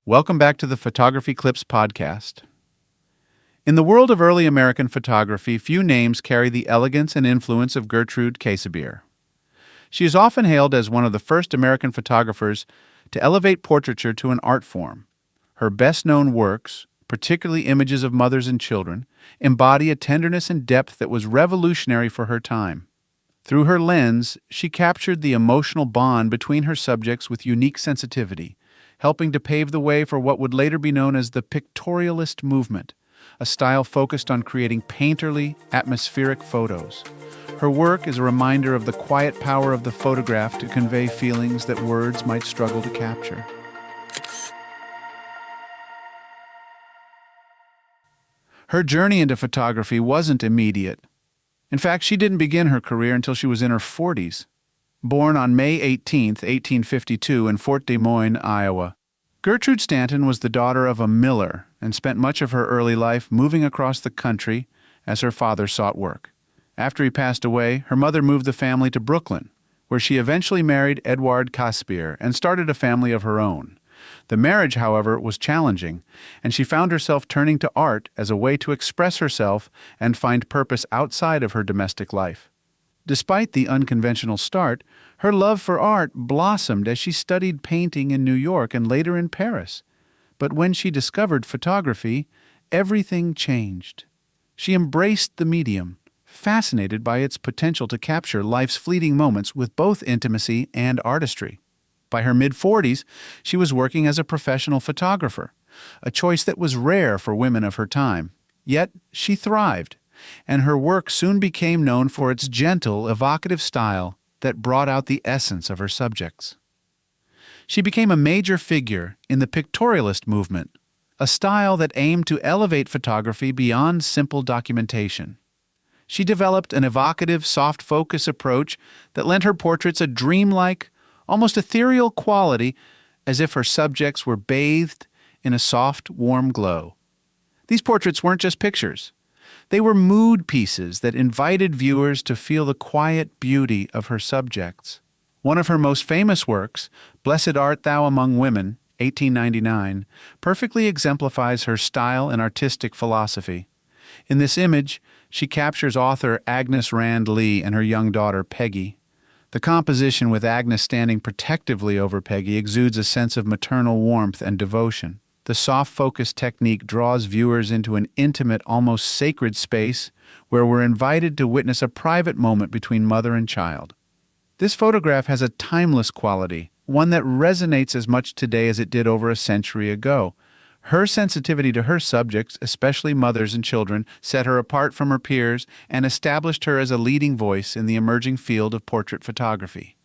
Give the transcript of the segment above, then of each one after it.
Welcome back to the Photography Clips podcast. In the world of early American photography, few names carry the elegance and influence of Gertrude Käsebier. She is often hailed as one of the first American photographers to elevate portraiture to an art form. Her best-known works, particularly images of mothers and children, embody a tenderness and depth that was revolutionary for her time. Through her lens, she captured the emotional bond between her subjects with unique sensitivity, helping to pave the way for what would later be known as the Pictorialist movement, a style focused on creating painterly, atmospheric photos. Her work is a reminder of the quiet power of the photograph to convey feelings that words might struggle to capture. Her journey into photography wasn't immediate. In fact, she didn't begin her career until she was in her 40s. Born on May 18, 1852 in Fort Des Moines, Iowa, Gertrude Stanton was the daughter of a miller and spent much of her early life moving across the country as her father sought work. After he passed away, her mother moved the family to Brooklyn, where she eventually married Gertrude Käsebier and started a family of her own. The marriage, however, was challenging, and she found herself turning to art as a way to express herself and find purpose outside of her domestic life. Despite the unconventional start, her love for art blossomed as she studied painting in New York and later in Paris. But when she discovered photography, everything changed. She embraced the medium, fascinated by its potential to capture life's fleeting moments with both intimacy and artistry. By her mid-40s, she was working as a professional photographer, a choice that was rare for women of her time. Yet she thrived, and her work soon became known for its gentle, evocative style that brought out the essence of her subjects. She became a major figure in the Pictorialist movement, a style that aimed to elevate photography beyond simple documentation. She developed an evocative, soft-focus approach that lent her portraits a dreamlike, almost ethereal quality, as if her subjects were bathed in a soft, warm glow. These portraits weren't just pictures. They were mood pieces that invited viewers to feel the quiet beauty of her subjects. One of her most famous works, Blessed Art Thou Among Women, 1899, perfectly exemplifies her style and artistic philosophy. In this image, she captures author Agnes Rand Lee and her young daughter Peggy. The composition with Agnes standing protectively over Peggy exudes a sense of maternal warmth and devotion. The soft focus technique draws viewers into an intimate, almost sacred space where we're invited to witness a private moment between mother and child. This photograph has a timeless quality, one that resonates as much today as it did over a century ago. Her sensitivity to her subjects, especially mothers and children, set her apart from her peers and established her as a leading voice in the emerging field of portrait photography.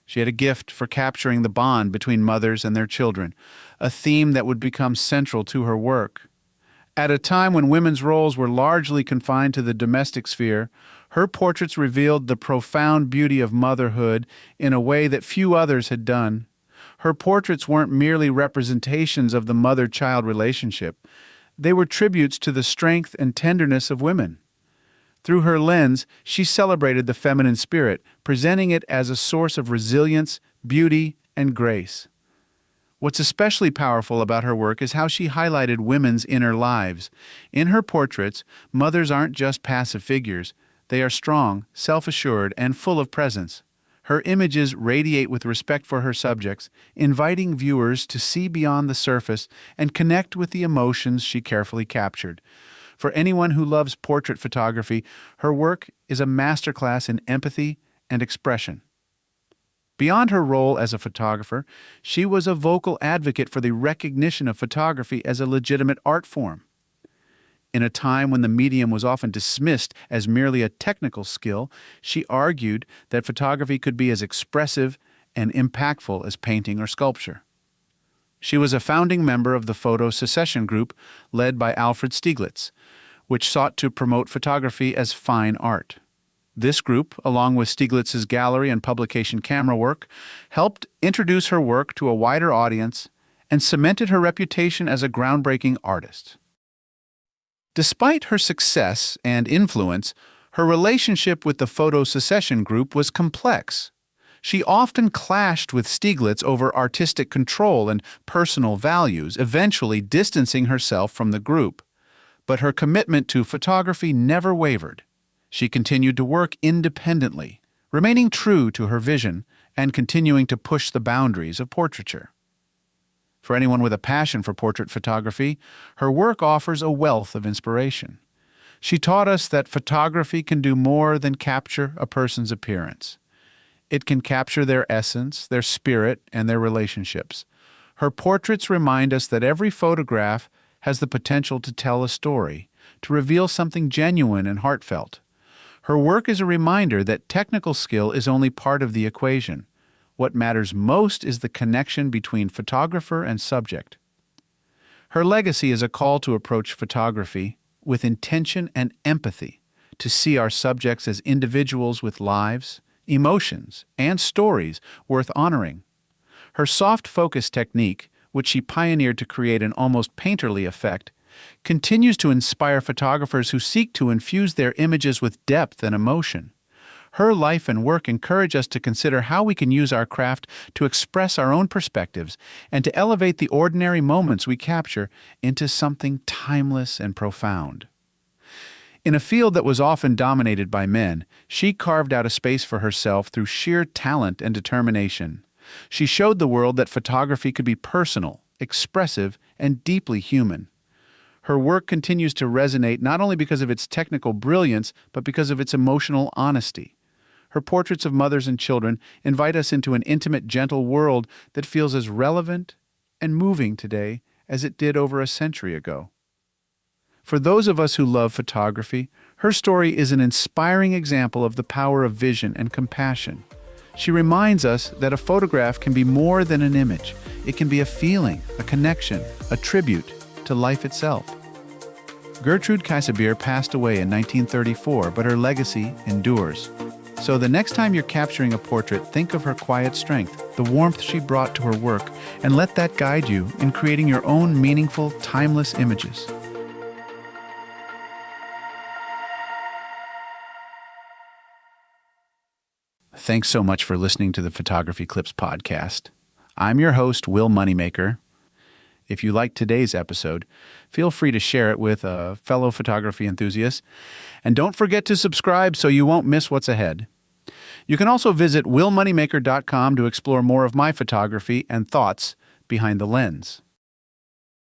She had a gift for capturing the bond between mothers and their children, a theme that would become central to her work. At a time when women's roles were largely confined to the domestic sphere, her portraits revealed the profound beauty of motherhood in a way that few others had done. Her portraits weren't merely representations of the mother-child relationship. They were tributes to the strength and tenderness of women. Through her lens, she celebrated the feminine spirit, presenting it as a source of resilience, beauty, and grace. What's especially powerful about her work is how she highlighted women's inner lives. In her portraits, mothers aren't just passive figures. They are strong, self-assured, and full of presence. Her images radiate with respect for her subjects, inviting viewers to see beyond the surface and connect with the emotions she carefully captured. For anyone who loves portrait photography, her work is a masterclass in empathy and expression. Beyond her role as a photographer, she was a vocal advocate for the recognition of photography as a legitimate art form. In a time when the medium was often dismissed as merely a technical skill, she argued that photography could be as expressive and impactful as painting or sculpture. She was a founding member of the Photo-Secession group led by Alfred Stieglitz, which sought to promote photography as fine art. This group, along with Stieglitz's gallery and publication camera work, helped introduce her work to a wider audience and cemented her reputation as a groundbreaking artist. Despite her success and influence, her relationship with the Photo-Secession group was complex. She often clashed with Stieglitz over artistic control and personal values, eventually distancing herself from the group. But her commitment to photography never wavered. She continued to work independently, remaining true to her vision and continuing to push the boundaries of portraiture. For anyone with a passion for portrait photography, her work offers a wealth of inspiration. She taught us that photography can do more than capture a person's appearance. It can capture their essence, their spirit, and their relationships. Her portraits remind us that every photograph has the potential to tell a story, to reveal something genuine and heartfelt. Her work is a reminder that technical skill is only part of the equation. What matters most is the connection between photographer and subject. Her legacy is a call to approach photography with intention and empathy, to see our subjects as individuals with lives, emotions, and stories worth honoring. Her soft focus technique, which she pioneered to create an almost painterly effect, continues to inspire photographers who seek to infuse their images with depth and emotion. Her life and work encourage us to consider how we can use our craft to express our own perspectives and to elevate the ordinary moments we capture into something timeless and profound. In a field that was often dominated by men, she carved out a space for herself through sheer talent and determination. She showed the world that photography could be personal, expressive, and deeply human. Her work continues to resonate not only because of its technical brilliance, but because of its emotional honesty. Her portraits of mothers and children invite us into an intimate, gentle world that feels as relevant and moving today as it did over a century ago. For those of us who love photography, her story is an inspiring example of the power of vision and compassion. She reminds us that a photograph can be more than an image. It can be a feeling, a connection, a tribute to life itself. Gertrude Käsebier passed away in 1934, but her legacy endures. So the next time you're capturing a portrait, think of her quiet strength, the warmth she brought to her work, and let that guide you in creating your own meaningful, timeless images. Thanks so much for listening to the Photography Clips podcast. I'm your host, Will Moneymaker. If you liked today's episode, feel free to share it with a fellow photography enthusiast. And don't forget to subscribe so you won't miss what's ahead. You can also visit willmoneymaker.com to explore more of my photography and thoughts behind the lens.